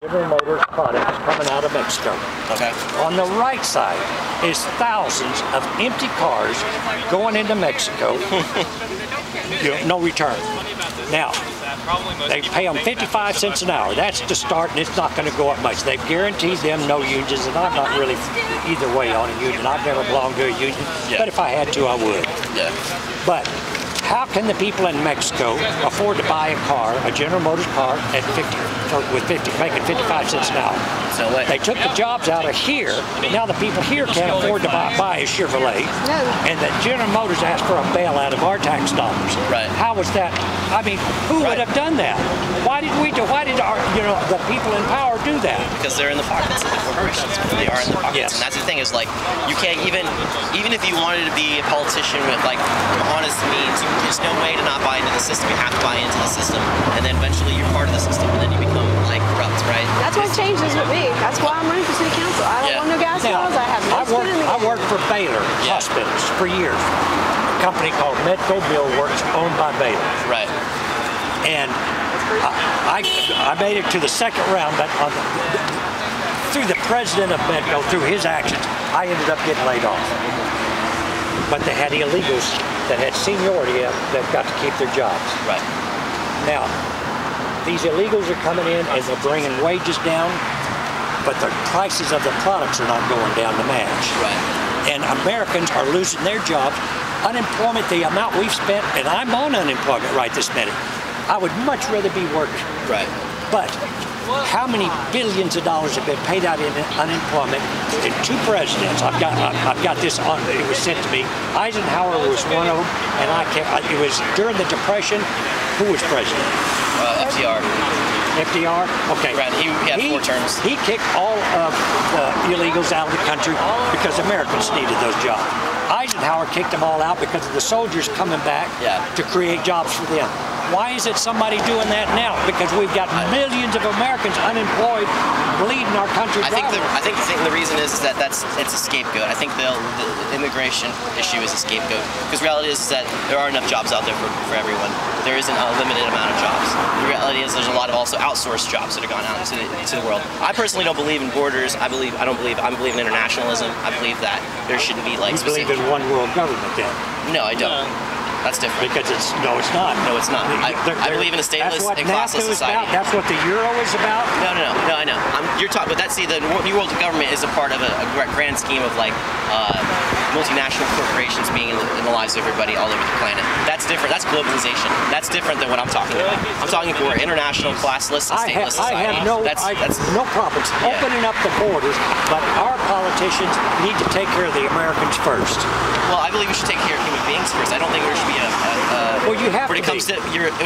General Motors products coming out of Mexico. Okay. On the right side is thousands of empty cars going into Mexico. No return. Now, they pay them 55 cents an hour. That's the start, and it's not going to go up much. They've guaranteed them no unions, and I'm not really either way on a union. I've never belonged to a union, but if I had to, I would. Yeah. But how can the people in Mexico afford to buy a car, a General Motors car, at making 55 cents an hour? No way. They took the jobs out of here. Now the people here can't afford to buy a Chevrolet, and the General Motors asked for a bailout of our tax dollars. Right. How was that? I mean, who would have done that? Why did our, the people in power do that? Because they're in the pockets of the corporations. They are in the pockets, yes. And that's the thing is, like, you can't even if you wanted to be a politician with like honest means, there's no way to not buy into the system. You have to buy into the system, and then eventually you're part of the system, and then you become like corrupt, right? That's what changes with me. That's why I'm running for city council. I don't want no gas laws. I have no skin in the game. I worked for Baylor Hospitals for years. A company called Medco Bill Works, owned by Baylor. Right. And I made it to the second round, but through the president of Medco, through his actions, I ended up getting laid off. But they had illegals that had seniority that got to keep their jobs. Right. Now, these illegals are coming in and they're bringing wages down, but the prices of the products are not going down to match. Right. And Americans are losing their jobs. Unemployment, the amount we've spent, and I'm on unemployment right this minute. I would much rather be working. Right. But how many billions of dollars have been paid out in unemployment in two presidents? I've got this on. It was sent to me. Eisenhower was one of them, and it was during the Depression. Who was president? FDR. FDR? Okay. Right. He had 4 terms. He kicked all of the illegals out of the country because Americans needed those jobs. Eisenhower kicked them all out because of the soldiers coming back to create jobs for them. Why is it somebody doing that now? Because we've got millions of Americans unemployed, bleeding our country dry. I think the reason is that it's a scapegoat. I think the immigration issue is a scapegoat. Because the reality is that there are enough jobs out there for everyone. There isn't a limited amount of jobs. The reality is there's a lot of also outsourced jobs that have gone out into the world. I personally don't believe in borders. I believe in internationalism. I believe that there shouldn't be like specific. You believe in one world government then? No, I don't. That's different. Because it's not. No, it's not. I believe in a stateless and classless society. That's what the euro is about? No, I know. You're talking, but the New World Government is a part of a grand scheme of like multinational corporations being in the lives of everybody all over the planet. That's different. That's globalization. That's different than what I'm talking about. I'm talking for international, classless, and stateless society. I have no problems opening up the borders, but our politicians need to take care of the Americans first. Well, I believe we should take care of human beings first. I don't think there should be well, you have when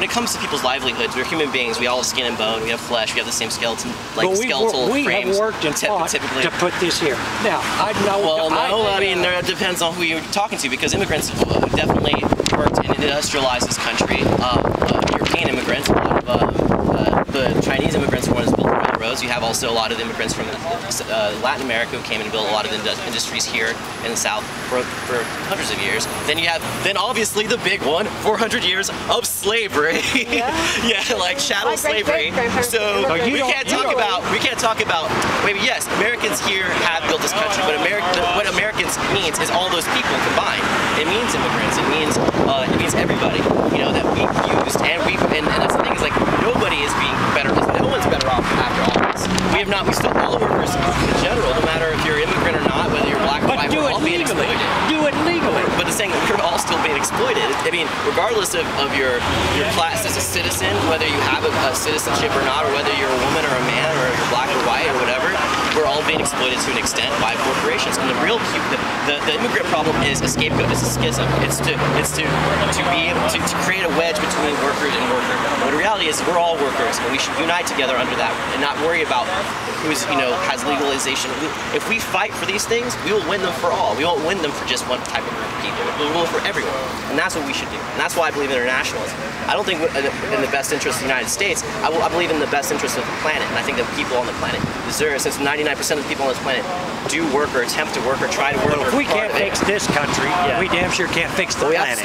it comes to people's livelihoods, we're human beings. We all have skin and bone. We have flesh. We have the same skeleton, skeletal frames. We have worked and fought to put this here. Now, I know. Well, no. I mean, it depends on who you're talking to, because immigrants definitely worked and industrialized this country. European immigrants, a lot of the Chinese immigrants were ones that built the railroads. You have also a lot of immigrants from Latin America who came and built a lot of industries here in the South for hundreds of years. Then obviously the big one, 400 years of slavery. Yeah, like chattel slavery. So we can't talk about. Maybe yes, Americans here have built this country, but what Americans means is all those people combined. It means immigrants. It means everybody. That we've used and that's the thing is like nobody is being better. No one's better off after all this. We still all workers in general, no matter if you're immigrant or not, whether you're black or white, we're all being exploited. Do it legally. But the saying we're all still being exploited. I mean, regardless of your class as a citizen, whether you have a citizenship or not, or whether you're a woman or a man, or you're black or white or whatever, we're all being exploited to an extent by corporations. And the immigrant problem is a scapegoat. It's a schism. It's to be able to create a wedge between workers and workers. But the reality is we're all workers, and we should unite together under that and not worry about who's has legalization. If we fight for these things, we will win them for all. We won't win them for just one type of group of people. We'll win for everyone, and that's what we should do. And that's why I believe in internationalism. I don't think in the best interest of the United States. I believe in the best interest of the planet, and I think that people on the planet deserve. Since 99% of the people on this planet do work or attempt to work or try to work. Well, if we can't fix this country, we damn sure can't fix the planet.